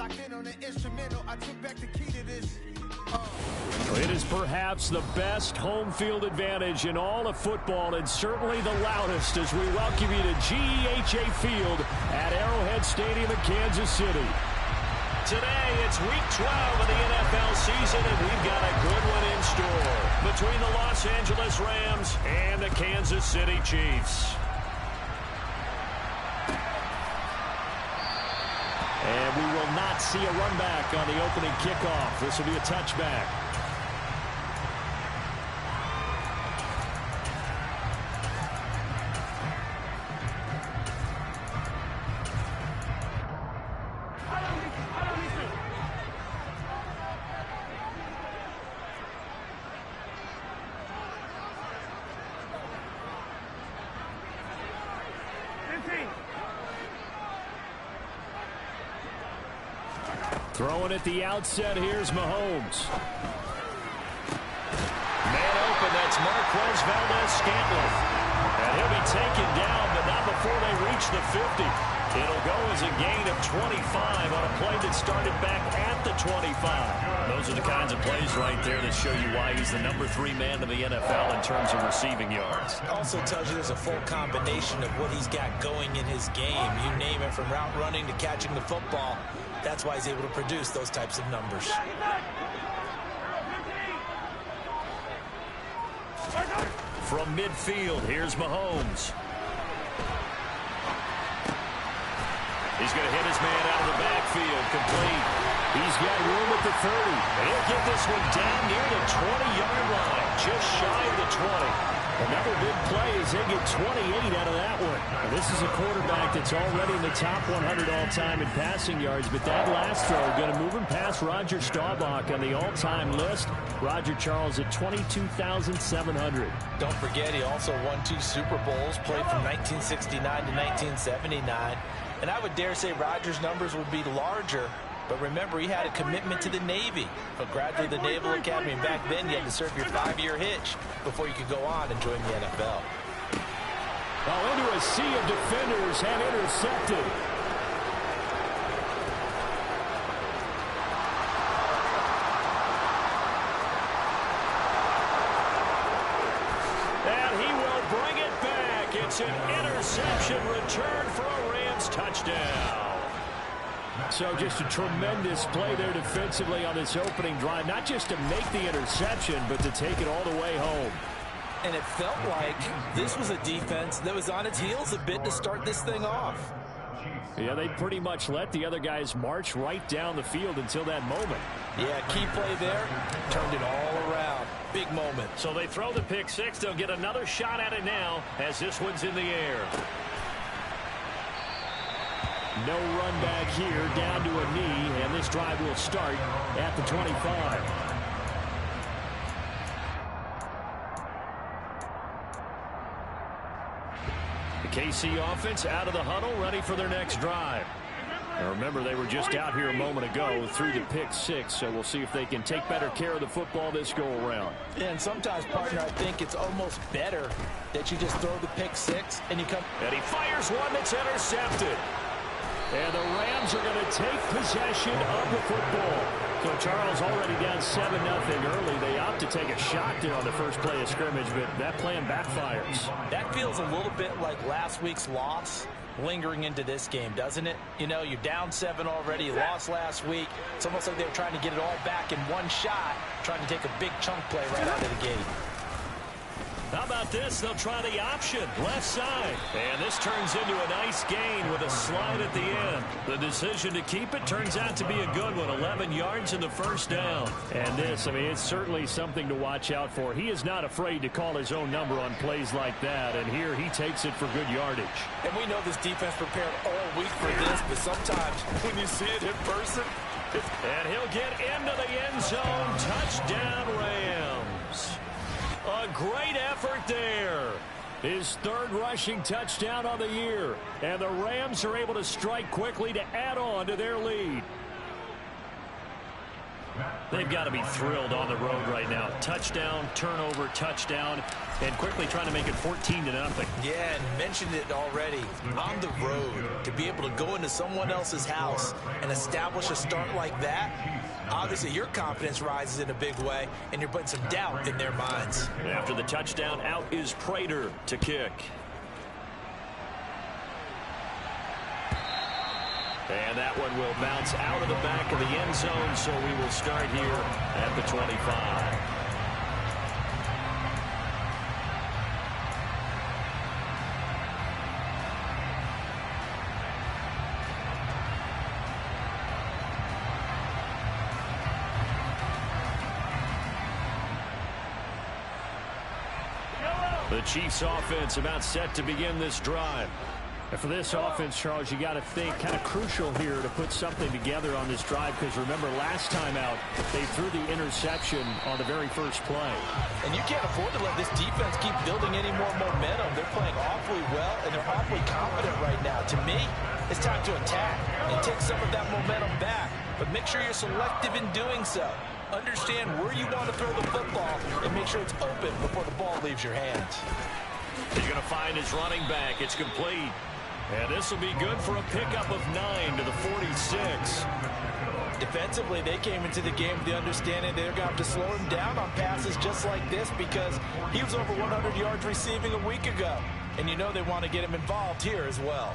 Locked in on the instrumental, I took back the key to this. It is perhaps the best home field advantage in all of football, and certainly the loudest, as we welcome you to GEHA Field at Arrowhead Stadium in Kansas City. Today, it's Week 12 of the NFL season, and we've got a good one in store between the Los Angeles Rams and the Kansas City Chiefs. And we will not see a run back on the opening kickoff. This will be a touchback. Throwing at the outset, here's Mahomes. Man open, that's Marquez Valdez-Scantling. And he'll be taken down, but not before they reach the 50. It'll go as a gain of 25 on a play that started back at the 25. Those are the kinds of plays right there that show you why he's the #3 man in the NFL in terms of receiving yards. Also tells you there's a full combination of what he's got going in his game. You name it, from route running to catching the football. That's why he's able to produce those types of numbers. From midfield, here's Mahomes. He's going to hit his man out of the backfield, complete. He's got room at the 30. And he'll get this one down near the 20-yard line, just shy of the 20. Another big play as they get 28 out of that one. Now, this is a quarterback that's already in the top 100 all-time in passing yards, but that last throw going to move him past Roger Staubach on the all-time list. Roger Charles at 22,700. Don't forget, he also won 2 Super Bowls, played from 1969 to 1979. And I would dare say Rodgers' numbers would be larger. But remember, he had a commitment to the Navy, but gradually the Naval Academy. And back then, you had to serve your 5-year hitch before you could go on and join the NFL. Well, into a sea of defenders and intercepted. And he will bring it back. It's an interception return for a Rams touchdown. So just a tremendous play there defensively on this opening drive. Not just to make the interception, but to take it all the way home. And it felt like this was a defense that was on its heels a bit to start this thing off. Yeah, they pretty much let the other guys march right down the field until that moment. Yeah, key play there. Turned it all around. Big moment. So they throw the pick six. They'll get another shot at it now as this one's in the air. No run back here, down to a knee, and this drive will start at the 25. The KC offense out of the huddle, ready for their next drive. Now remember, they were just out here a moment ago through the pick six, so we'll see if they can take better care of the football this go-around. And sometimes, partner, I think it's almost better that you just throw the pick six and you come. And he fires one that's intercepted. And the Rams are going to take possession of the football. So Charles already down 7-0 early. They opt to take a shot there on the first play of scrimmage, but that plan backfires. That feels a little bit like last week's loss lingering into this game, doesn't it? You know, you're down 7 already. You lost last week. It's almost like they were trying to get it all back in one shot, trying to take a big chunk play right out of the gate. How about this? They'll try the option, left side. And this turns into a nice gain with a slide at the end. The decision to keep it turns out to be a good one. 11 yards in the first down. And this, I mean, it's certainly something to watch out for. He is not afraid to call his own number on plays like that. And here he takes it for good yardage. And we know this defense prepared all week for this, but sometimes when you see it in person. And he'll get into the end zone. Touchdown, Rams. A great effort there. His third rushing touchdown on the year. And the Rams are able to strike quickly to add on to their lead. They've got to be thrilled on the road right now. Touchdown, turnover, touchdown, and quickly trying to make it 14-0. Yeah, and mentioned it already. On the road, to be able to go into someone else's house and establish a start like that, obviously your confidence rises in a big way, and you're putting some doubt in their minds. After the touchdown, out is Prater to kick. And that one will bounce out of the back of the end zone, so we will start here at the 25. The Chiefs offense about set to begin this drive. And for this offense, Charles, you got to think kind of crucial here to put something together on this drive, because remember last time out they threw the interception on the very first play. And you can't afford to let this defense keep building any more momentum. They're playing awfully well, and they're awfully confident right now. To me, it's time to attack and take some of that momentum back. But make sure you're selective in doing so. Understand where you want to throw the football and make sure it's open before the ball leaves your hands. He's going to find his running back. It's complete. And this will be good for a pickup of 9 to the 46. Defensively, they came into the game with the understanding they're going to have to slow him down on passes just like this, because he was over 100 yards receiving a week ago. And you know they want to get him involved here as well.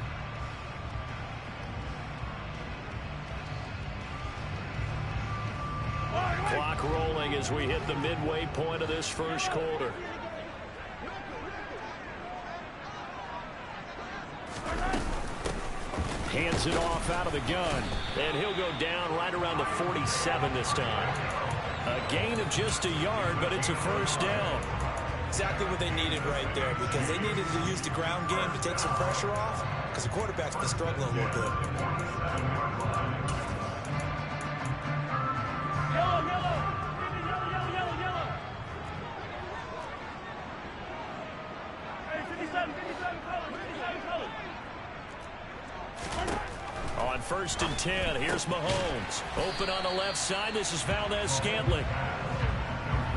Clock rolling as we hit the midway point of this first quarter. Hands it off out of the gun, and he'll go down right around the 47 this time. A gain of just a yard, but it's a first down. Exactly what they needed right there, because they needed to use the ground game to take some pressure off, because the quarterback's been struggling a little bit. On 1st and 10, here's Mahomes. Open on the left side. This is Valdez-Scantling.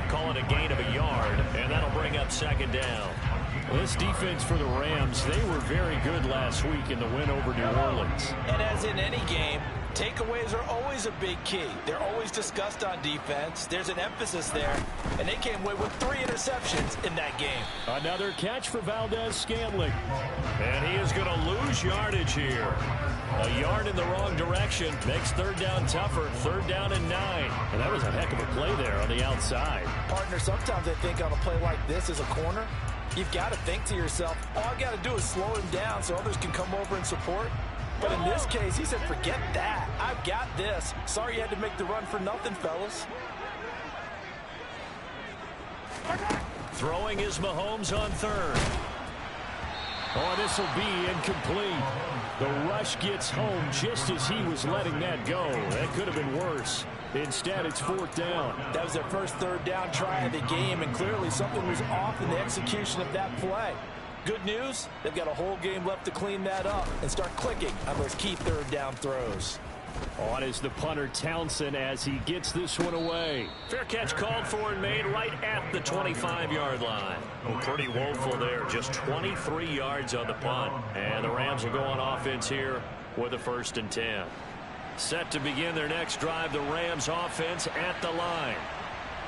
Call it a gain of a yard, and that'll bring up 2nd down. Well, this defense for the Rams, they were very good last week in the win over New Orleans. And as in any game, takeaways are always a big key. They're always discussed on defense. There's an emphasis there, and they came away with 3 interceptions in that game. Another catch for Valdez-Scantling. And he is going to lose yardage here. A yard in the wrong direction makes 3rd down tougher. 3rd down and 9. And that was a heck of a play there on the outside. Partner, sometimes I think on a play like this as a corner, you've got to think to yourself, all I got to do is slow him down so others can come over and support. But in this case, he said, forget that. I've got this. Sorry you had to make the run for nothing, fellas. Throwing is Mahomes on 3rd. Oh, this will be incomplete. The rush gets home just as he was letting that go. That could have been worse. Instead, it's 4th down. That was their first 3rd down try of the game, and clearly something was off in the execution of that play. Good news, they've got a whole game left to clean that up and start clicking on those key 3rd down throws. On is the punter Townsend as he gets this one away. Fair catch called for and made right at the 25-yard line. Oh, pretty woeful there. Just 23 yards on the punt. And the Rams will go on offense here with a 1st and 10. Set to begin their next drive, the Rams offense at the line.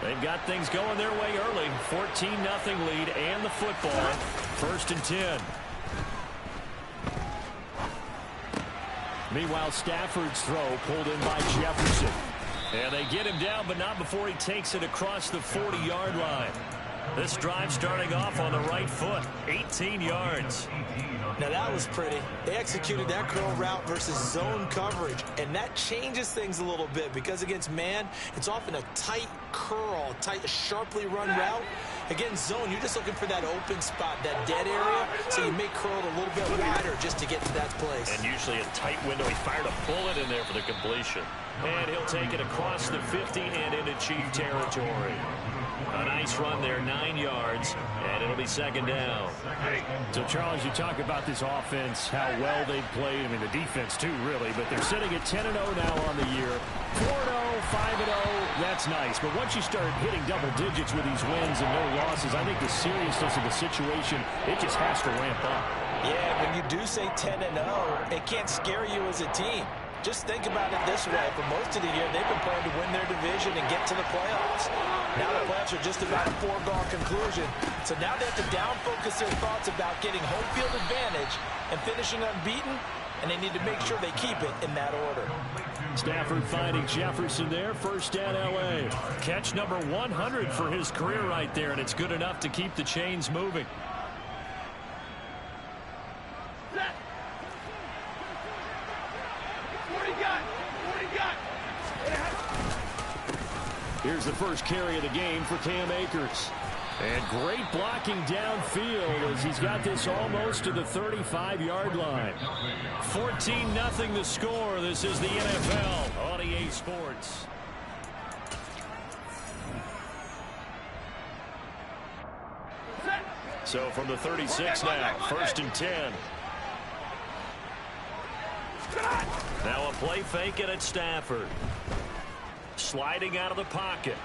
They've got things going their way early. 14-0 lead and the football. 1st and 10. Meanwhile, Stafford's throw pulled in by Jefferson. And they get him down, but not before he takes it across the 40-yard line. This drive starting off on the right foot. 18 yards. Now that was pretty. They executed that curl route versus zone coverage, and that changes things a little bit, because against man, it's often a tight curl, tight, sharply run route. Against zone, you're just looking for that open spot, that dead area, so you may curl it a little bit wider just to get to that place. And usually a tight window. He fired a bullet in there for the completion. And he'll take it across the 50 and into Chief territory. A nice run there, 9 yards, and it'll be second down. So, Charles, you talk about this offense, how well they've played. I mean, the defense, too, really. But they're sitting at 10-0 now on the year. 4-0, 5-0, that's nice. But once you start hitting double digits with these wins and no losses, I think the seriousness of the situation, it just has to ramp up. Yeah, when you do say 10-0, it can't scare you as a team. Just think about it this way. For most of the year, they've been playing to win their division and get to the playoffs. Now the playoffs are just about a foregone conclusion. So now they have to down-focus their thoughts about getting home field advantage and finishing unbeaten, and they need to make sure they keep it in that order. Stafford finding Jefferson there. First down, L.A. Catch number 100 for his career right there, and it's good enough to keep the chains moving. Here's the first carry of the game for Cam Akers. And great blocking downfield as he's got this almost to the 35-yard line. 14-0 the score. This is the NFL on EA Sports. So from the 36 now, 1st and 10. Now a play fake it at Stafford. Sliding out of the pocket.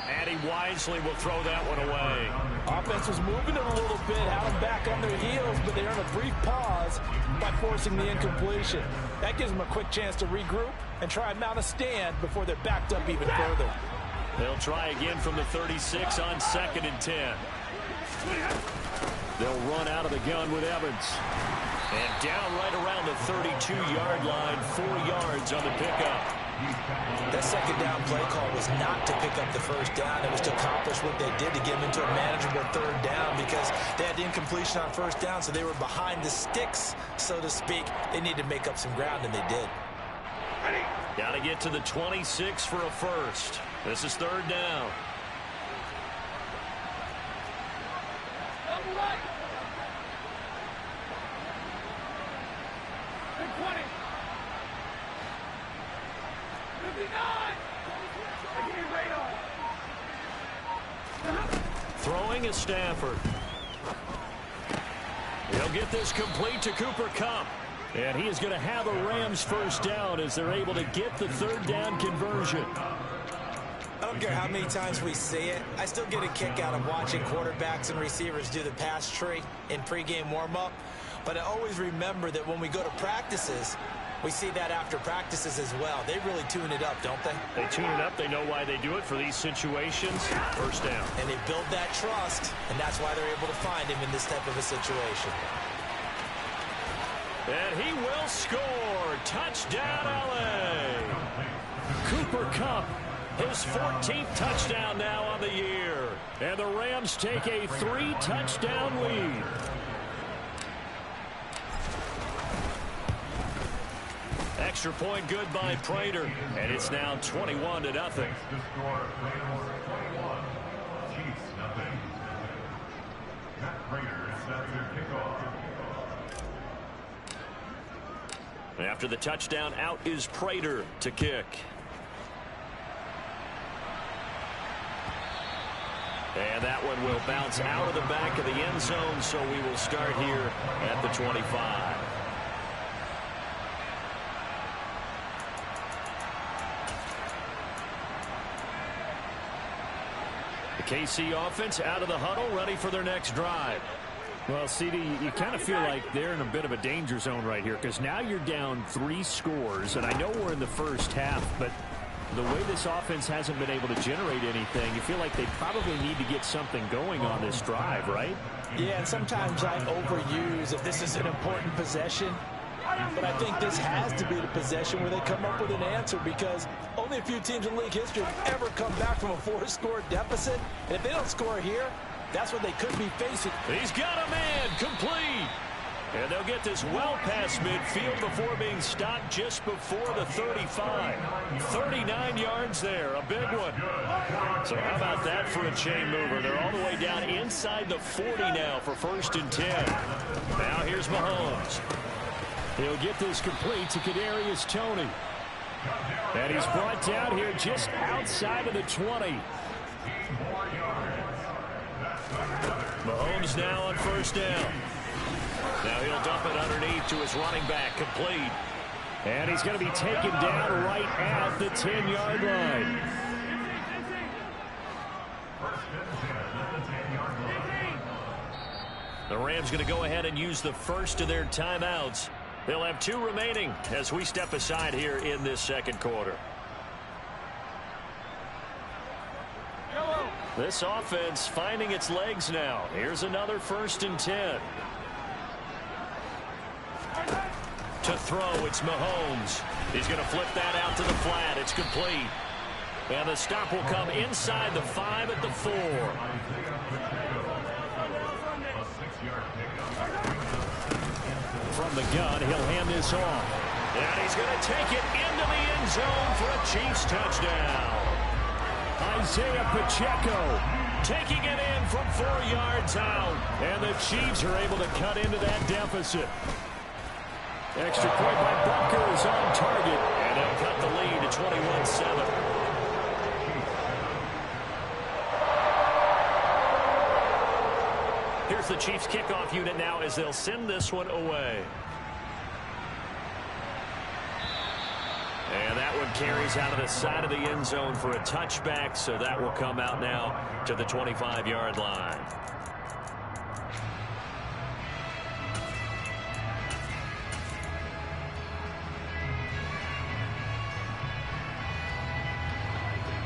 And he wisely will throw that one away. Offense was moving it a little bit, had them back on their heels, but they earned a brief pause by forcing the incompletion. That gives them a quick chance to regroup and try and mount a stand before they're backed up even further. They'll try again from the 36 on 2nd and 10. They'll run out of the gun with Evans. And down right around the 32-yard line, 4 yards on the pickup. That second down play call was not to pick up the first down. It was to accomplish what they did to get them into a manageable 3rd down because they had incompletion on 1st down, so they were behind the sticks, so to speak. They needed to make up some ground, and they did. Got to get to the 26 for a first. This is 3rd down. Throwing is Stafford. He'll get this complete to Cooper Kupp. And he is going to have a Rams first down as they're able to get the 3rd down conversion. I don't care how many times we see it. I still get a kick out of watching quarterbacks and receivers do the pass tree in pregame warm-up. But I always remember that when we go to practices, we see that after practices as well. They really tune it up, don't they? They tune it up. They know why they do it for these situations. First down. And they build that trust, and that's why they're able to find him in this type of a situation. And he will score. Touchdown, L.A. Cooper Kupp, his 14th touchdown now on the year. And the Rams take a 3-touchdown lead. Extra point good by Prater. And it's now 21-0. After the touchdown, out is Prater to kick. And that one will bounce out of the back of the end zone, so we will start here at the 25. The KC offense out of the huddle, ready for their next drive. Well, CD, you kind of feel like they're in a bit of a danger zone right here because now you're down 3 scores, and I know we're in the first half, but the way this offense hasn't been able to generate anything, you feel like they probably need to get something going on this drive, right? Yeah, and sometimes I overuse if this is an important possession. But I think this has to be the possession where they come up with an answer because only a few teams in league history have ever come back from a 4-score deficit. And if they don't score here, that's what they could be facing. He's got a man complete. And they'll get this well past midfield before being stopped just before the 35. 39 yards there, a big one. So how about that for a chain mover? They're all the way down inside the 40 now for 1st and 10. Now here's Mahomes. He'll get this complete to Kadarius Toney. And he's brought down here just outside of the 20. Mahomes now on first down. Now he'll dump it underneath to his running back, complete. And he's going to be taken down right at the 10-yard line. The Rams going to go ahead and use the first of their timeouts. They'll have 2 remaining as we step aside here in this second quarter. This offense finding its legs now. Here's another 1st and 10. To throw, it's Mahomes. He's going to flip that out to the flat. It's complete. And the stop will come inside the 5 at the 4. From the gun, he'll hand this off. And he's going to take it into the end zone for a Chiefs touchdown. Isaiah Pacheco taking it in from 4 yards out. And the Chiefs are able to cut into that deficit. Extra point by Butker is on target. And they'll cut the lead to 21-7. Here's the Chiefs kickoff unit now as they'll send this one away. And that one carries out of the side of the end zone for a touchback, so that will come out now to the 25-yard line.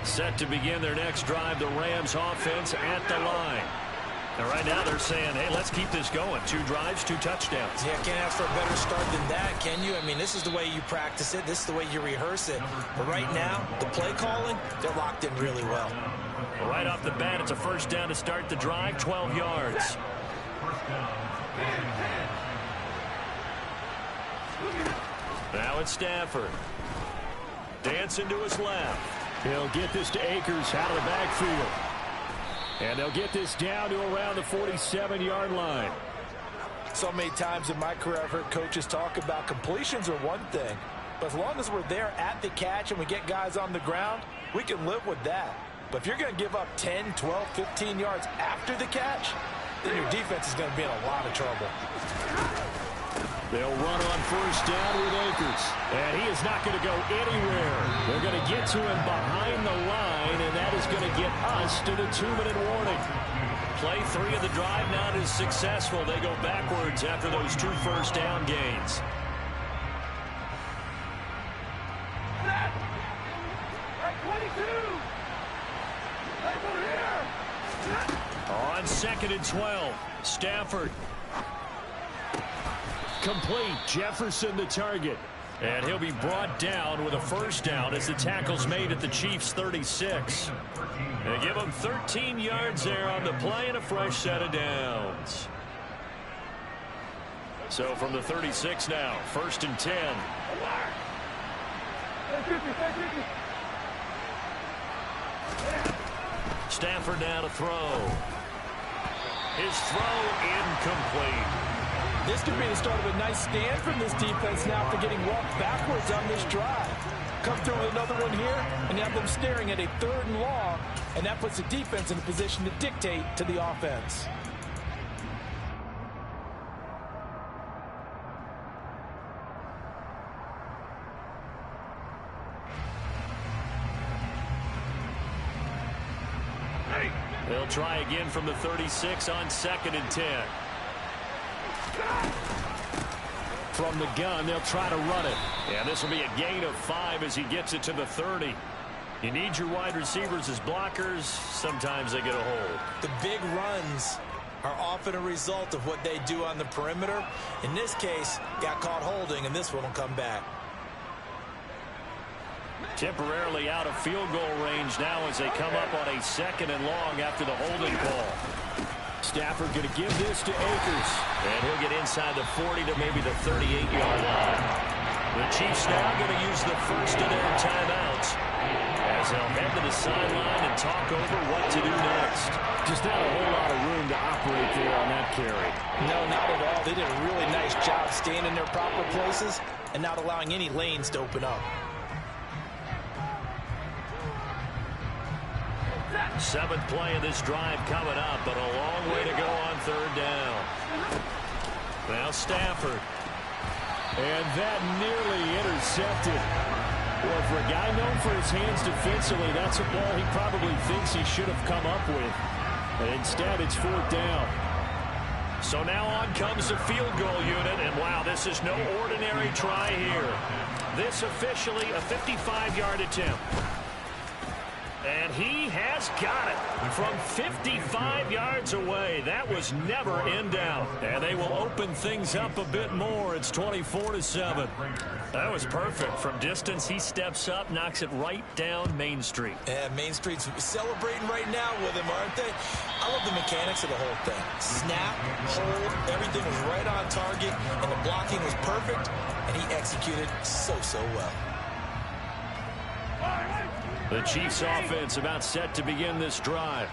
Set to begin their next drive, the Rams offense at the line. And right now they're saying, hey, let's keep this going. 2 drives, 2 touchdowns. Yeah, can't ask for a better start than that, can you? I mean, this is the way you practice it. This is the way you rehearse it. But right now, the play calling, they're locked in really well. Well, right off the bat, it's a 1st down to start the drive, 12 yards. Now it's Stafford. Dancing to his left. He'll get this to Akers out of the backfield. And they'll get this down to around the 47-yard line. So many times in my career I've heard coaches talk about completions are one thing. But as long as we're there at the catch and we get guys on the ground, we can live with that. But if you're going to give up 10, 12, 15 yards after the catch, then your defense is going to be in a lot of trouble. They'll run on 1st down with Akers. And he is not going to go anywhere. They're going to get to him behind the line, and that is going to get us to the 2-minute warning. Play 3 of the drive not as successful. They go backwards after those 2 1st down gains. On 2nd and 12, Stafford. Complete. Jefferson the target. And he'll be brought down with a 1st down as the tackle's made at the Chiefs' 36. They give him 13 yards there on the play and a fresh set of downs. So from the 36 now, 1st and 10. Stafford now to throw. His throw incomplete. This could be the start of a nice stand from this defense now after getting walked backwards on this drive. Come through with another one here, and you have them staring at a 3rd and long, and that puts the defense in a position to dictate to the offense. They'll try again from the 36 on 2nd and 10. From the gun, they'll try to run it. And this will be a gain of 5 as he gets it to the 30. You need your wide receivers as blockers. Sometimes they get a hold. The big runs are often a result of what they do on the perimeter. In this case, got caught holding, and this one will come back. Temporarily out of field goal range now as they come up on a 2nd and long after the holding call. Stafford going to give this to Akers. And he'll get inside the 40 to maybe the 38-yard line. The Chiefs now going to use the 1st of their timeouts as they'll head to the sideline and talk over what to do next. Just not a whole lot of room to operate there on that carry. No, not at all. They did a really nice job staying in their proper places and not allowing any lanes to open up. Seventh play of this drive coming up, but a long way to go on third down. Now Stafford. And that nearly intercepted. Well, for a guy known for his hands defensively, that's a ball he probably thinks he should have come up with. And instead, it's fourth down. So now on comes the field goal unit, and wow, this is no ordinary try here. This officially a 55-yard attempt. And he has got it from 55 yards away. That was never in doubt. And they will open things up a bit more. It's 24-7. That was perfect. From distance, he steps up, knocks it right down Main Street. And Main Street's celebrating right now with him, aren't they? I love the mechanics of the whole thing. Snap, hold, everything was right on target, and the blocking was perfect, and he executed so well. The Chiefs offense about set to begin this drive.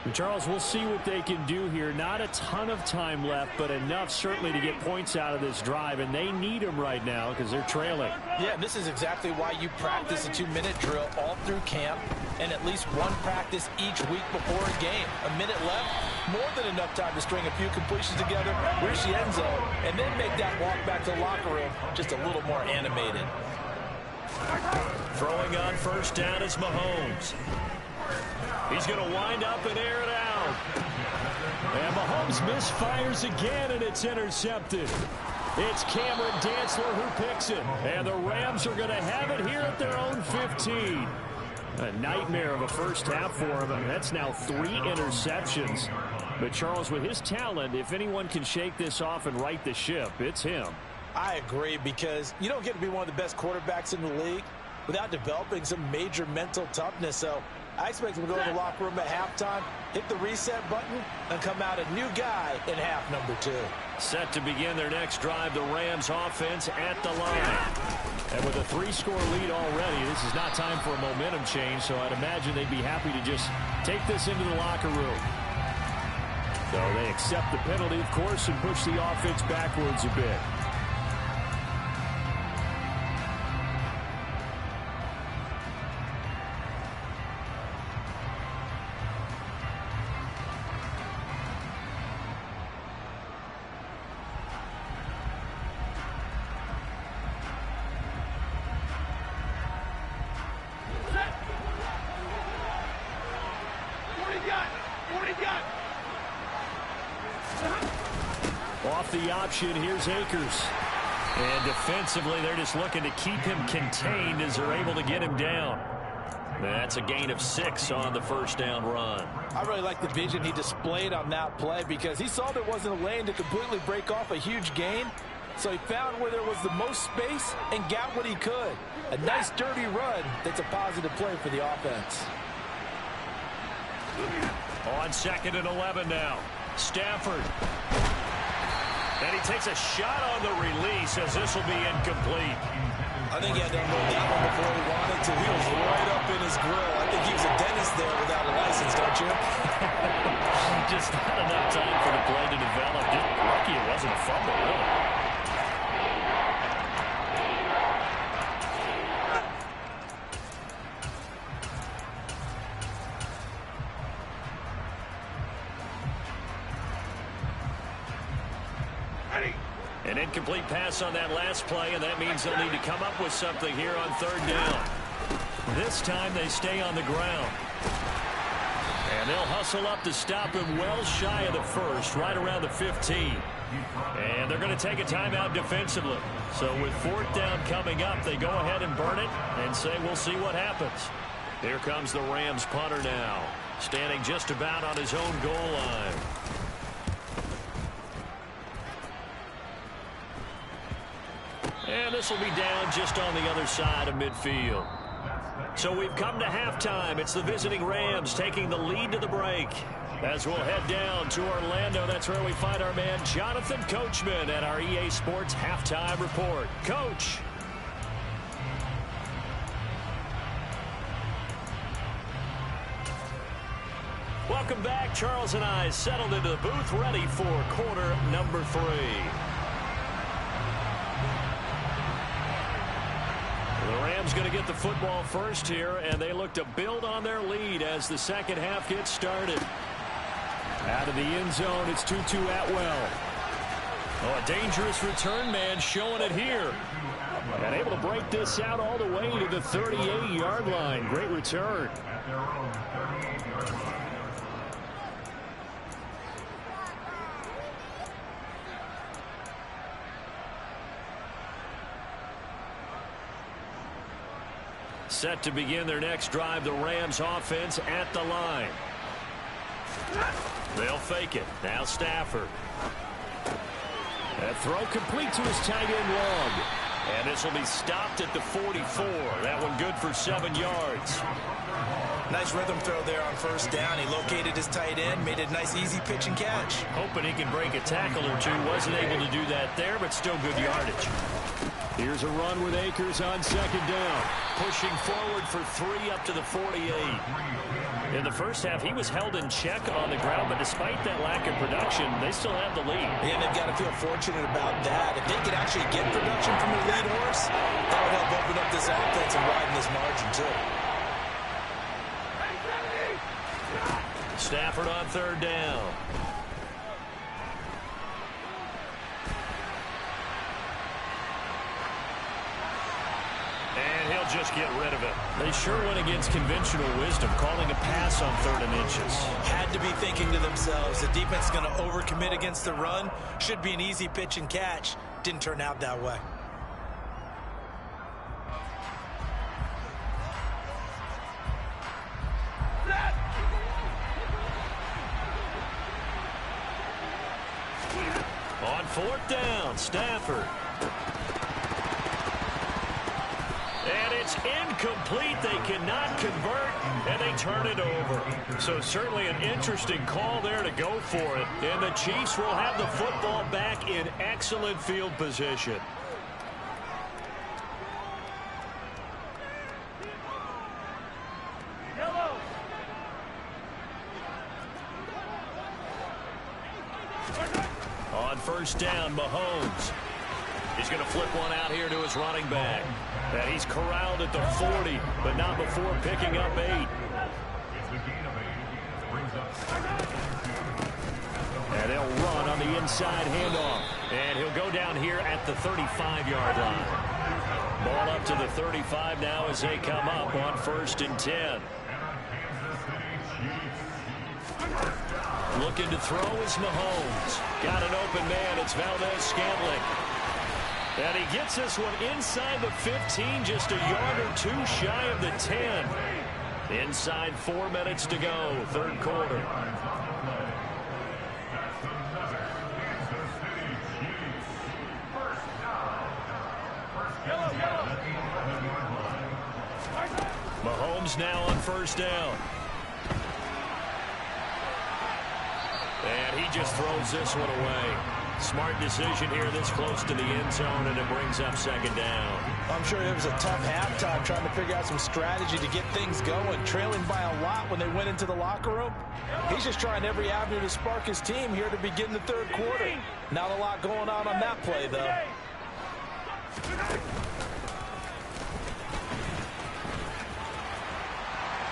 And Charles, we'll see what they can do here. Not a ton of time left, but enough certainly to get points out of this drive, and they need them right now because they're trailing. Yeah, this is exactly why you practice a 2-minute drill all through camp and at least one practice each week before a game. A minute left, more than enough time to string a few completions together, reach the end zone, and then make that walk back to the locker room just a little more animated. Throwing on first down is Mahomes. He's going to wind up and air it out. And Mahomes misfires again, and it's intercepted. It's Cameron Dantzler who picks it. And the Rams are going to have it here at their own 15. A nightmare of a first half for him. And that's now 3 interceptions. But Charles, with his talent, if anyone can shake this off and right the ship, it's him. I agree, because you don't get to be one of the best quarterbacks in the league without developing some major mental toughness. So I expect him to go in the locker room at halftime, hit the reset button, and come out a new guy in half number 2. Set to begin their next drive, the Rams offense at the line. And with a 3-score lead already, this is not time for a momentum change, so I'd imagine they'd be happy to just take this into the locker room. So they accept the penalty, of course, and push the offense backwards a bit. Off the option, here's Akers. And defensively, they're just looking to keep him contained as they're able to get him down. That's a gain of 6 on the first down run. I really like the vision he displayed on that play, because he saw there wasn't a lane to completely break off a huge gain. So he found where there was the most space and got what he could. A nice dirty run that's a positive play for the offense. On 2nd and 11 now. Stafford. And he takes a shot on the release as this will be incomplete. I think he had to unload that one before he wanted to. He was right up in his grill. I think he was a dentist there without a license, don't you? Just not enough time for the play to develop. Just lucky it wasn't a fumble, really. An incomplete pass on that last play, and that means they'll need to come up with something here on third down. This time they stay on the ground. And they'll hustle up to stop him well shy of the first, right around the 15. And they're going to take a timeout defensively. So with fourth down coming up, they go ahead and burn it and say we'll see what happens. Here comes the Rams punter now, standing just about on his own goal line. And this will be down just on the other side of midfield. So we've come to halftime. It's the visiting Rams taking the lead to the break. As we'll head down to Orlando, that's where we find our man Jonathan Coachman at our EA Sports Halftime Report. Coach. Welcome back. Charles and I settled into the booth, ready for quarter number 3. Mahomes going to get the football first here, and they look to build on their lead as the second half gets started. Out of the end zone, it's 2-2 Atwell. Oh, a dangerous return man showing it here. And able to break this out all the way to the 38-yard line. Great return. Set to begin their next drive, the Rams offense at the line. They'll fake it. Now Stafford. That throw complete to his tight end long. And this will be stopped at the 44. That one good for 7 yards. Nice rhythm throw there on first down. He located his tight end, made it a nice easy pitch and catch. Hoping he can break a tackle or two. Wasn't able to do that there, but still good yardage. Here's a run with Akers on second down. Pushing forward for 3 up to the 48. In the first half, he was held in check on the ground, but despite that lack of production, they still have the lead. Yeah, they've got to feel fortunate about that. If they could actually get production from the lead horse, that would help open up this offense and widen this margin, too. Stafford on third down. And he'll just get rid of it. They sure went against conventional wisdom, calling a pass on 3rd and inches. Had to be thinking to themselves, the defense is going to overcommit against the run. Should be an easy pitch and catch. Didn't turn out that way. On 4th down, Stafford. And it's incomplete. They cannot convert, and they turn it over. So certainly an interesting call there to go for it. And the Chiefs will have the football back in excellent field position. On first down, Mahomes. He's going to flip one out here to his running back. And he's corralled at the 40, but not before picking up 8. And they'll run on the inside handoff. And he'll go down here at the 35-yard line. Ball up to the 35 now as they come up on 1st and 10. Looking to throw is Mahomes. Got an open man. It's Valdez-Scantling. And he gets this one inside the 15, just a yard or 2 shy of the 10. Inside 4 minutes to go, 3rd quarter. Mahomes now on first down. And he just throws this one away. Smart decision here this close to the end zone, and it brings up 2nd down. I'm sure it was a tough halftime trying to figure out some strategy to get things going, trailing by a lot when they went into the locker room. He's just trying every avenue to spark his team here to begin the 3rd quarter. Not a lot going on that play, though.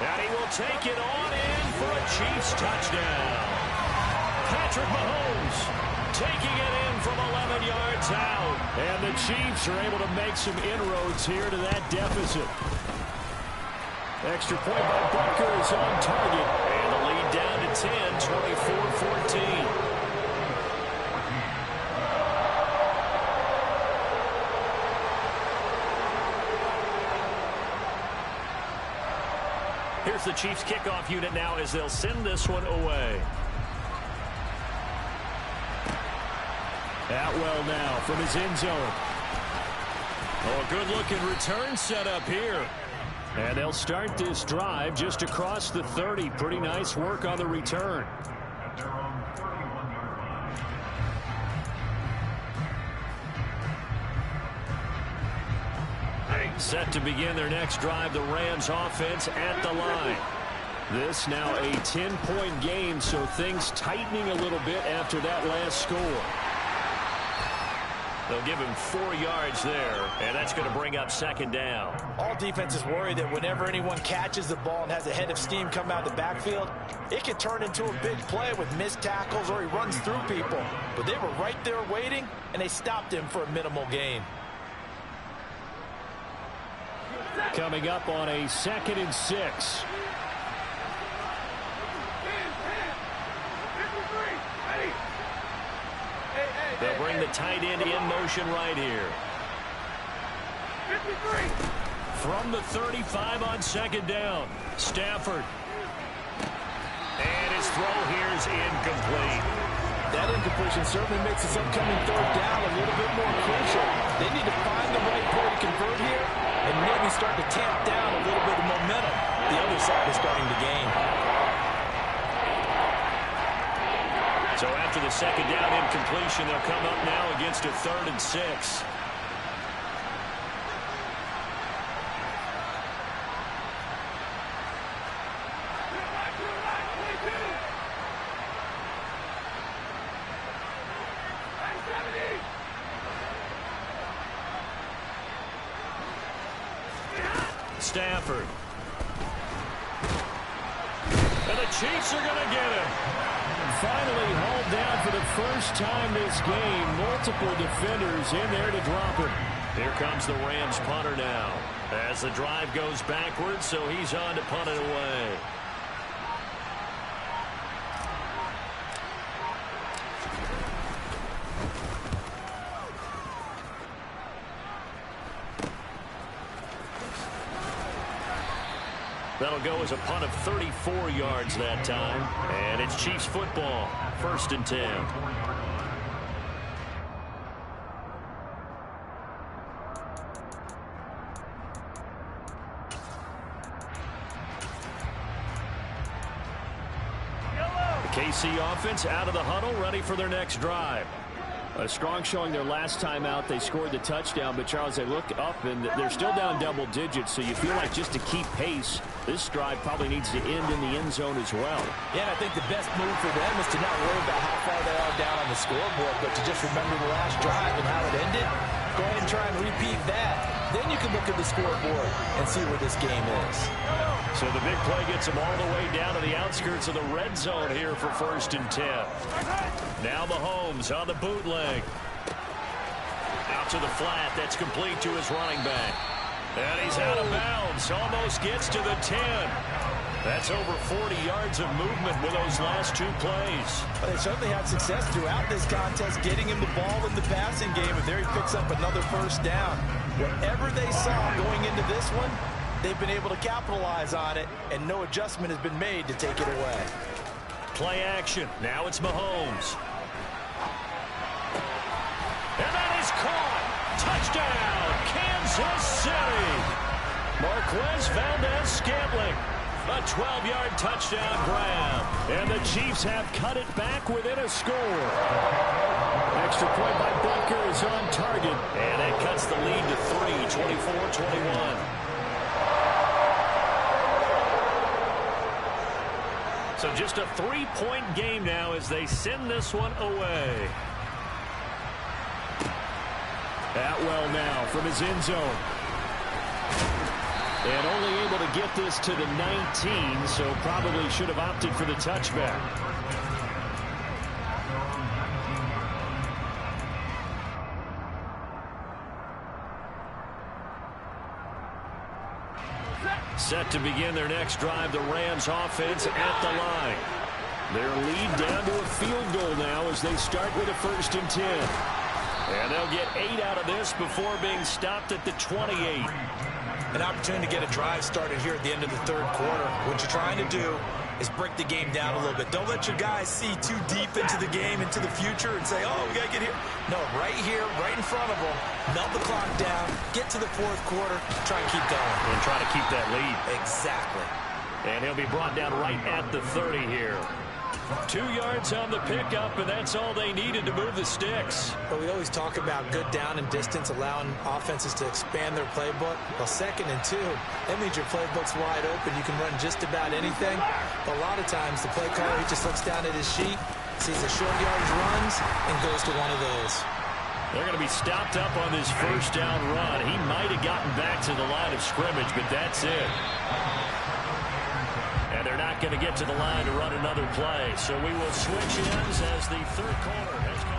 And he will take it on in for a Chiefs touchdown. Patrick Mahomes taking it in from 11 yards out. And the Chiefs are able to make some inroads here to that deficit. Extra point by Butker is on target. And the lead down to 10, 24-14. Here's the Chiefs kickoff unit now as they'll send this one away. Atwell now from his end zone. Oh, a good-looking return set up here. And they'll start this drive just across the 30. Pretty nice work on the return. Set to begin their next drive, the Rams offense at the line. This now a 10-point game, so things tightening a little bit after that last score. They'll give him 4 yards there, and that's going to bring up second down. All defenses worry that whenever anyone catches the ball and has a head of steam come out of the backfield, it could turn into a big play with missed tackles or he runs through people. But they were right there waiting, and they stopped him for a minimal gain. Coming up on a 2nd and 6. They'll bring the tight end in motion right here. From the 35 on 2nd down, Stafford. And his throw here is incomplete. That incompletion certainly makes this upcoming 3rd down a little bit more crucial. They need to find the right play to convert here and maybe start to tamp down a little bit of momentum. The other side is starting to gain. So after the 2nd down incompletion, they'll come up now against a 3rd and 6. Stafford. And the Chiefs are going to get him. Finally hauled down for the first time this game. Multiple defenders in there to drop him. Here comes the Rams punter now as the drive goes backwards, so he's on to punt it away. That'll go as a punt of 34 yards that time. And it's Chiefs football, 1st and 10. The KC offense out of the huddle, ready for their next drive. A strong showing their last time out. They scored the touchdown, but Charles, they look up and they're still down double digits, so you feel like just to keep pace, this drive probably needs to end in the end zone as well. Yeah, and I think the best move for them is to not worry about how far they are down on the scoreboard, but to just remember the last drive and how it ended. Go ahead and try and repeat that. Then you can look at the scoreboard and see where this game is. So the big play gets them all the way down to the outskirts of the red zone here for 1st and 10. Now Mahomes on the bootleg. Out to the flat. That's complete to his running back. And he's out of bounds. Almost gets to the 10. That's over 40 yards of movement with those last 2 plays. Well, they certainly had success throughout this contest getting him the ball in the passing game, and there he picks up another 1st down. Whatever they saw going into this one, they've been able to capitalize on it, and no adjustment has been made to take it away. Play action. Now it's Mahomes. And that is caught. Touchdown, Kansas City. Marquez Valdez-Scantling. A 12-yard touchdown grab. And the Chiefs have cut it back within a score. Extra point by Butker is on target. And it cuts the lead to 3, 24-21. So just a 3-point game now as they send this one away. Atwell now from his end zone. And only able to get this to the 19, so probably should have opted for the touchback. Set to begin their next drive, the Rams offense at the line. Their lead down to a field goal now as they start with a 1st and 10. And they'll get 8 out of this before being stopped at the 28. An opportunity to get a drive started here at the end of the 3rd quarter. What you're trying to do is break the game down a little bit. Don't let your guys see too deep into the game, into the future, and say, oh, we got to get here. No, right here, right in front of them, melt the clock down, get to the 4th quarter, try and keep going. And try to keep that lead. Exactly. And he'll be brought down right at the 30 here. 2 yards on the pickup, and that's all they needed to move the sticks. But we always talk about good down and distance, allowing offenses to expand their playbook. Well, 2nd and 2, that means your playbook's wide open. You can run just about anything. But a lot of times, the play caller, he just looks down at his sheet, sees the short yardage runs, and goes to one of those. They're going to be stopped up on this first down run. He might have gotten back to the line of scrimmage, but that's it. And they're not going to get to the line to run another play. So we will switch ends as the third quarter has come.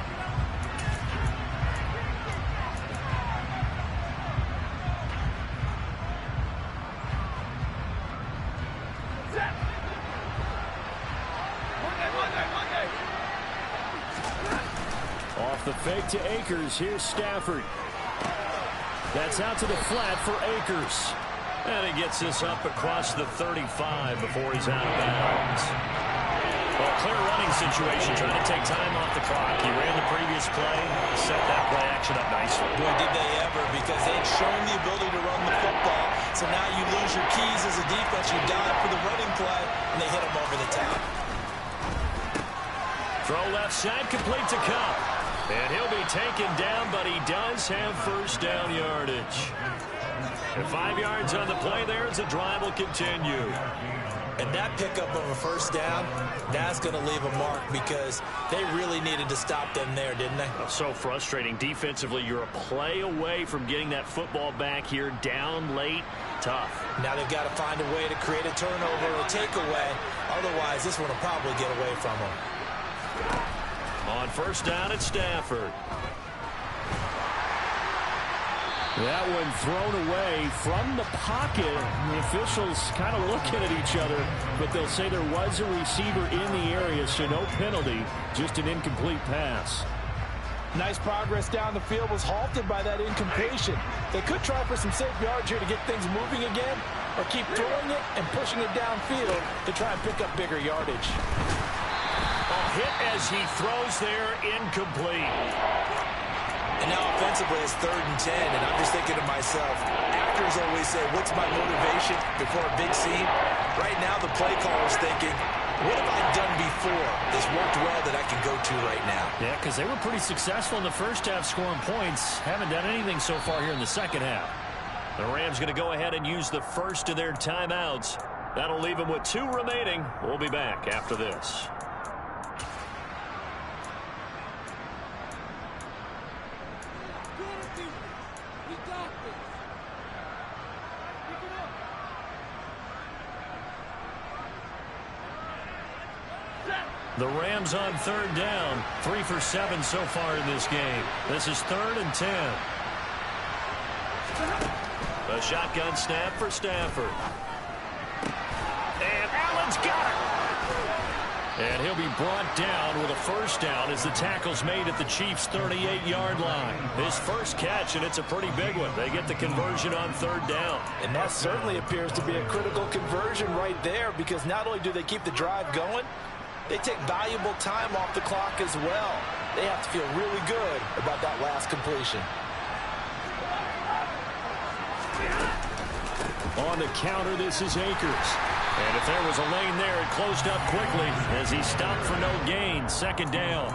Off the fake to Akers. Here's Stafford. That's out to the flat for Akers. And he gets this up across the 35 before he's out of bounds. Well, clear running situation, trying to take time off the clock. He ran the previous play, set that play action up nicely. Boy, did they ever, because they'd shown the ability to run the football. So now you lose your keys as a defense. You dive for the running play, and they hit him over the top. Throw left side, complete to Cup. And he'll be taken down, but he does have first down yardage. And 5 yards on the play there as the drive will continue. And that pickup of a first down, that's going to leave a mark because they really needed to stop them there, didn't they? So frustrating. Defensively, you're a play away from getting that football back here down late. Tough. Now they've got to find a way to create a turnover or a takeaway. Otherwise, this one will probably get away from them. On first down, it's Stafford. That one thrown away from the pocket. The officials kind of looking at each other, but they'll say there was a receiver in the area, so no penalty, just an incomplete pass. Nice progress down the field, was halted by that incompletion. They could try for some safe yards here to get things moving again, or keep throwing it and pushing it downfield to try and pick up bigger yardage. A hit as he throws there, incomplete. And now offensively it's 3rd and 10, and I'm just thinking to myself, actors always say, what's my motivation before a big scene? Right now the play caller's thinking, what have I done before that's worked well that I can go to right now? Yeah, because they were pretty successful in the first half scoring points. Haven't done anything so far here in the second half. The Rams going to go ahead and use the first of their timeouts. That'll leave them with 2 remaining. We'll be back after this. The Rams on 3rd down. 3 for 7 so far in this game. This is 3rd and 10. A shotgun snap for Stafford. And Allen's got it. And he'll be brought down with a first down as the tackle's made at the Chiefs' 38-yard line. His first catch, and it's a pretty big one. They get the conversion on 3rd down. And that certainly appears to be a critical conversion right there, because not only do they keep the drive going, they take valuable time off the clock as well. They have to feel really good about that last completion. On the counter, this is Akers. And if there was a lane there, it closed up quickly as he stopped for no gain. 2nd down.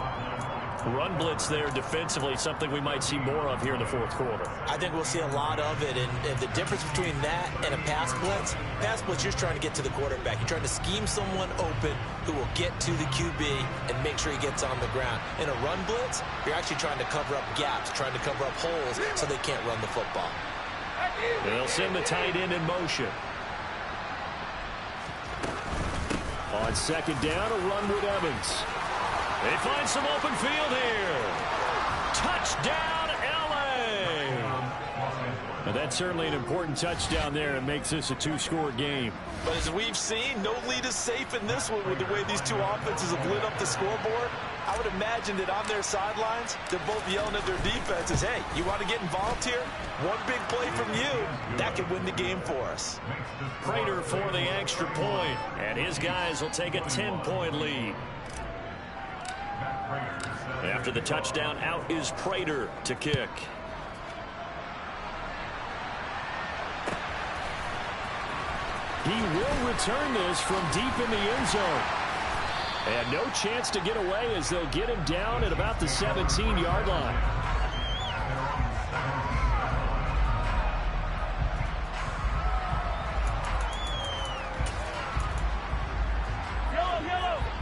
Run blitz there defensively, something we might see more of here in the 4th quarter. I think we'll see a lot of it, and the difference between that and a pass blitz, you're just trying to get to the quarterback. You're trying to scheme someone open who will get to the QB and make sure he gets on the ground. In a run blitz, you're actually trying to cover up gaps, trying to cover up holes so they can't run the football. They'll send the tight end in motion. On 2nd down, a run with Evans. They find some open field here. Touchdown, L.A. Now, that's certainly an important touchdown there. It makes this a 2-score game. But as we've seen, no lead is safe in this one with the way these two offenses have lit up the scoreboard. I would imagine that on their sidelines, they're both yelling at their defenses, hey, you want to get involved here? One big play from you, that could win the game for us. Prater for the extra point, and his guys will take a 10-point lead. After the touchdown, out is Prater to kick. He will return this from deep in the end zone. And no chance to get away as they'll get him down at about the 17-yard line.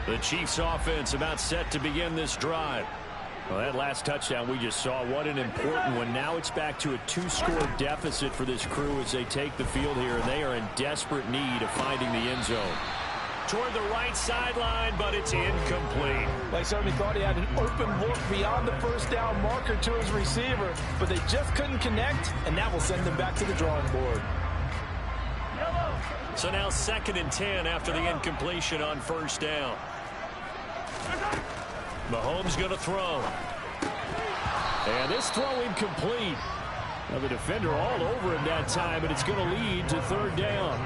The Chiefs offense about set to begin this drive. Well, that last touchdown we just saw, what an important one. Now it's back to a 2-score deficit for this crew as they take the field here, and they are in desperate need of finding the end zone. Toward the right sideline, but it's incomplete. They certainly thought he had an open look beyond the first down marker to his receiver, but they just couldn't connect, and that will send them back to the drawing board. So now 2nd and 10 after the incompletion on first down. Mahomes going to throw. And this throw incomplete. Now the defender all over him that time, and it's going to lead to 3rd down.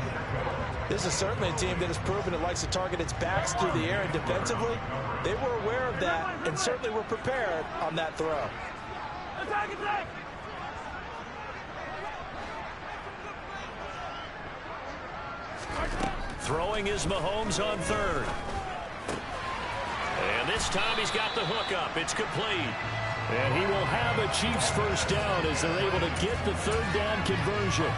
This is certainly a team that has proven it likes to target its backs through the air, and defensively, they were aware of that and certainly were prepared on that throw. Attack! Throwing is Mahomes on 3rd. And this time he's got the hook up. It's complete. And he will have a Chiefs first down as they're able to get the 3rd down conversion.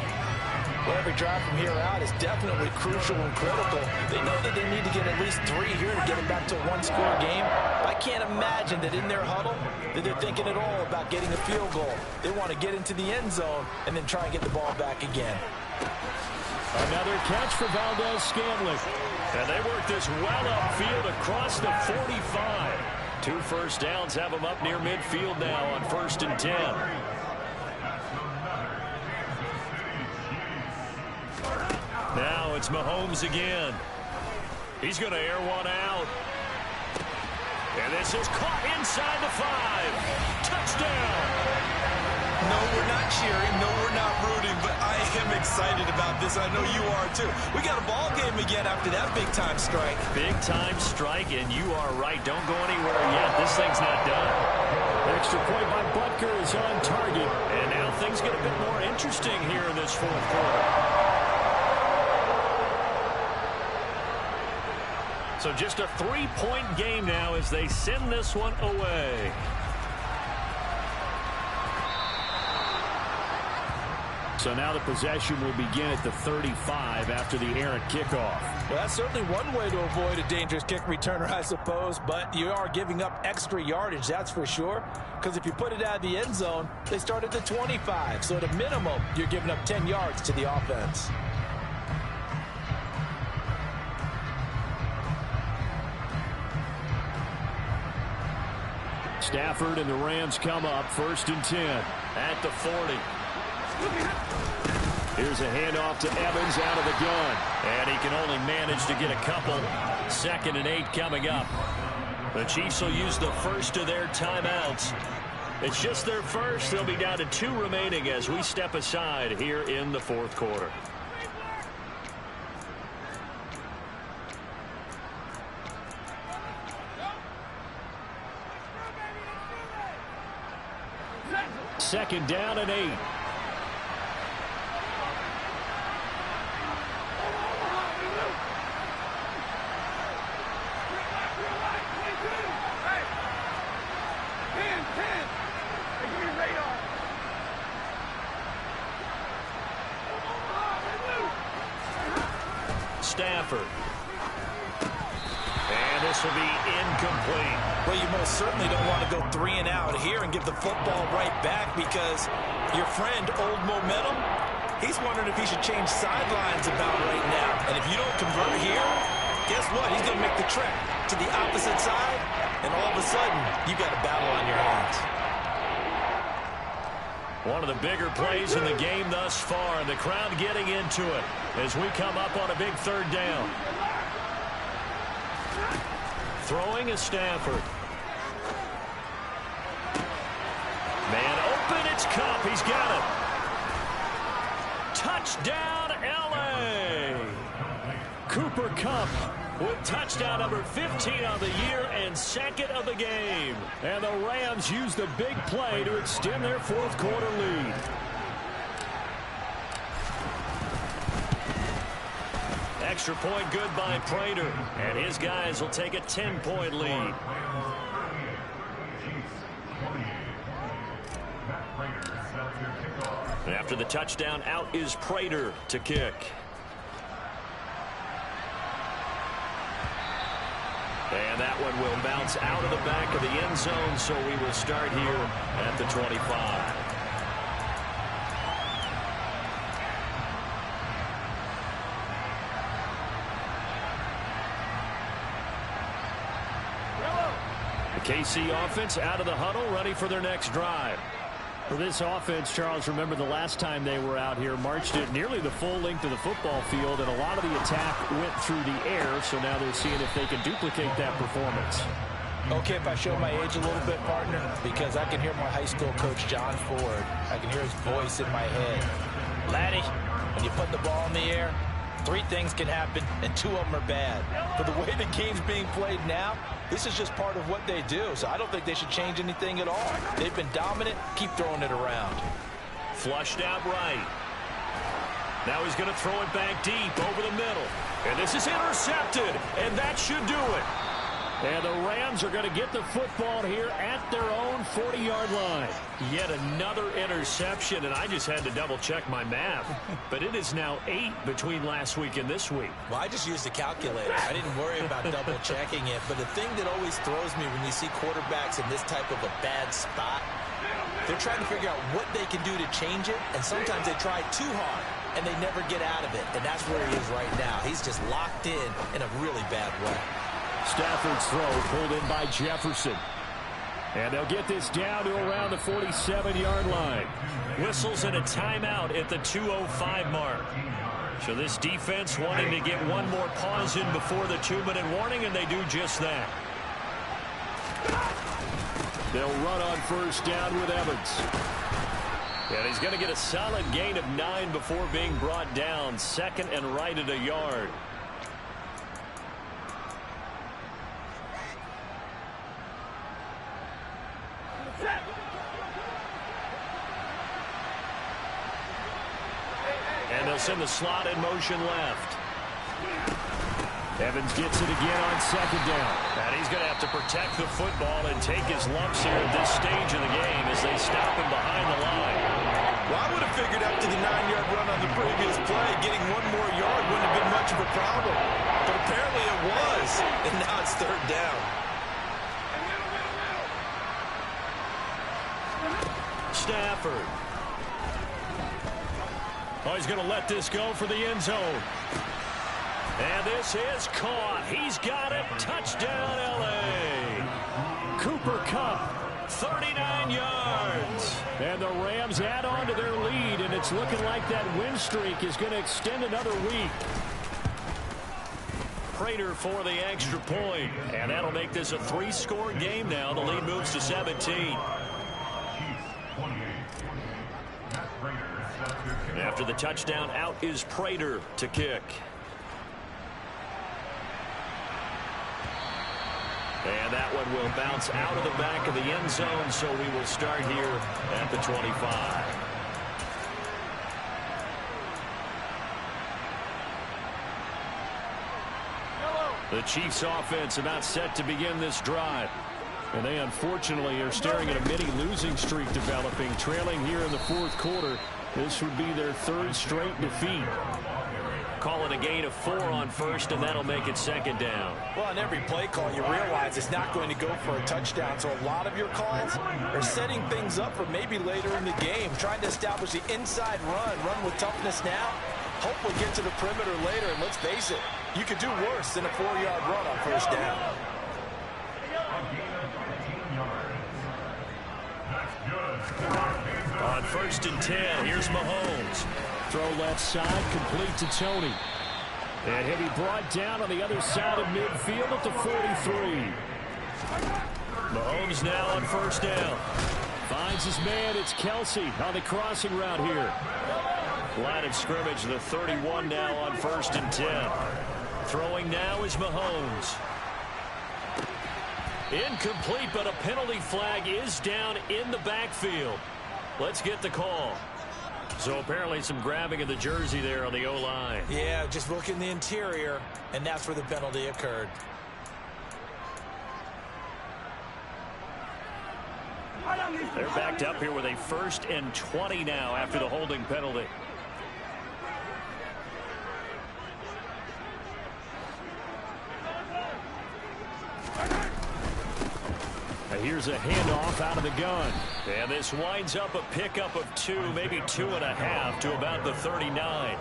Well, every drive from here out is definitely crucial and critical. They know that they need to get at least 3 here to get it back to a 1-score game. I can't imagine that in their huddle that they're thinking at all about getting a field goal. They want to get into the end zone and then try and get the ball back again. Another catch for Valdez-Scantling. And they work this well upfield across the 45. 2 first downs have them up near midfield now on 1st and 10. Now it's Mahomes again. He's going to air one out. And this is caught inside the 5. Touchdown. No, we're not cheering. No, we're not rooting. But I am excited about this. I know you are, too. We got a ball game again after that big-time strike. Big-time strike, and you are right. Don't go anywhere yet. This thing's not done. Extra point by Butker is on target. And now things get a bit more interesting here in this 4th quarter. So just a 3-point game now as they send this one away. So now the possession will begin at the 35 after the errant kickoff. Well, that's certainly one way to avoid a dangerous kick returner, I suppose, but you are giving up extra yardage, that's for sure, because if you put it out of the end zone, they start at the 25, so at a minimum, you're giving up 10 yards to the offense. Stafford and the Rams come up 1st and 10 at the 40. Here's a handoff to Evans out of the gun. And he can only manage to get a couple. 2nd and 8 coming up. The Chiefs will use the first of their timeouts. It's just their first. They'll be down to 2 remaining as we step aside here in the 4th quarter. Second down and 8. Stafford. And this will be incomplete. Well, you most certainly don't want to go 3 and out here and give the football right back because your friend, Old Momentum, he's wondering if he should change sidelines about right now. And if you don't convert here, guess what? He's going to make the trek to the opposite side, and all of a sudden, you got a battle on your hands. One of the bigger plays in the game thus far, and the crowd getting into it as we come up on a big 3rd down. Throwing is Stafford. Man open, it's Kupp. He's got it. Touchdown, L.A. Cooper Kupp with touchdown number 15 on the year and 2nd of the game. And the Rams use the big play to extend their 4th quarter lead. Extra point good by Prater. And his guys will take a 10-point lead. After the touchdown, out is Prater to kick. And that one will bounce out of the back of the end zone, so we will start here at the 25. The KC offense out of the huddle, ready for their next drive. For this offense, Charles, remember the last time they were out here, marched it nearly the full length of the football field, and a lot of the attack went through the air, so now they're seeing if they can duplicate that performance. Okay, if I show my age a little bit, partner, because I can hear my high school coach, John Ford. I can hear his voice in my head. Laddie, when you put the ball in the air, 3 things can happen, and 2 of them are bad. But the way the game's being played now, this is just part of what they do, so I don't think they should change anything at all. They've been dominant. Keep throwing it around. Flushed out right. Now he's going to throw it back deep over the middle. And this is intercepted, and that should do it. And the Rams are going to get the football here at their own 40-yard line. Yet another interception, and I just had to double-check my math. But it is now 8 between last week and this week. Well, I just used a calculator. I didn't worry about double-checking it. But the thing that always throws me when you see quarterbacks in this type of a bad spot, they're trying to figure out what they can do to change it, and sometimes they try too hard, and they never get out of it. And that's where he is right now. He's just locked in a really bad way. Stafford's throw pulled in by Jefferson. And they'll get this down to around the 47-yard line. Whistles and a timeout at the 2:05 mark. So this defense wanting to get one more pause in before the 2-minute warning, and they do just that. They'll run on first down with Evans. And he's going to get a solid gain of 9 before being brought down. Second and right at a yard. And they'll send the slot in motion left. Evans gets it again on second down. And he's going to have to protect the football and take his lumps here at this stage of the game as they stop him behind the line. Well, I would have figured after the 9-yard run on the previous play, getting 1 more yard wouldn't have been much of a problem. But apparently it was, and now it's third down. Stafford. Oh, he's going to let this go for the end zone. And this is caught. He's got it. Touchdown, L.A. Cooper Kupp. 39 yards. And the Rams add on to their lead, and it's looking like that win streak is going to extend another week. Prater for the extra point. And that'll make this a 3-score game now. The lead moves to 17. After the touchdown, out is Prater to kick. And that one will bounce out of the back of the end zone, so we will start here at the 25. The Chiefs offense about set to begin this drive. And they unfortunately are staring at a mini losing streak developing, trailing here in the 4th quarter. This would be their 3rd straight defeat. Call it a gain of 4 on first, and that'll make it second down. Well, on every play call, you realize it's not going to go for a touchdown. So a lot of your calls are setting things up for maybe later in the game, trying to establish the inside run with toughness now. Hope we'll get to the perimeter later, and let's face it, you could do worse than a 4-yard run on first down. On first and 10, here's Mahomes. Throw left side, complete to Tony. And he'll be brought down on the other side of midfield at the 43. Mahomes now on first down. Finds his man, it's Kelsey on the crossing route here. Line of scrimmage, the 31 now on first and 10. Throwing now is Mahomes. Incomplete, but a penalty flag is down in the backfield. Let's get the call. So apparently some grabbing of the jersey there on the O-line. Yeah, just look in the interior, and that's where the penalty occurred. They're backed up here with a 1st and 20 now after the holding penalty. here's a handoff out of the gun. And this winds up a pickup of 2, maybe 2.5 to about the 39.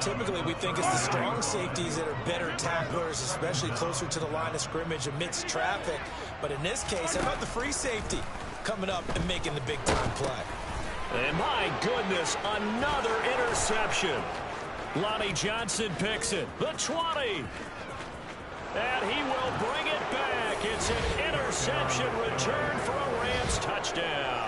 Typically, we think it's the strong safeties that are better tacklers, especially closer to the line of scrimmage amidst traffic. But in this case, how about the free safety coming up and making the big-time play? And my goodness, another interception. Lonnie Johnson picks it. The 20. And he will bring it back. It's an interception return for a Rams touchdown.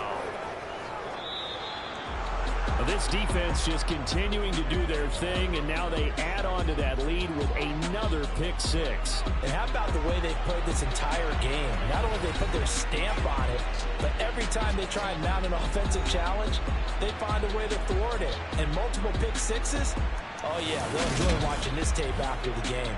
This defense just continuing to do their thing, and now they add on to that lead with another pick 6. And how about the way they've played this entire game? Not only they put their stamp on it, but every time they try and mount an offensive challenge, they find a way to thwart it. And multiple pick 6s? Oh, yeah, they'll enjoy watching this tape after the game.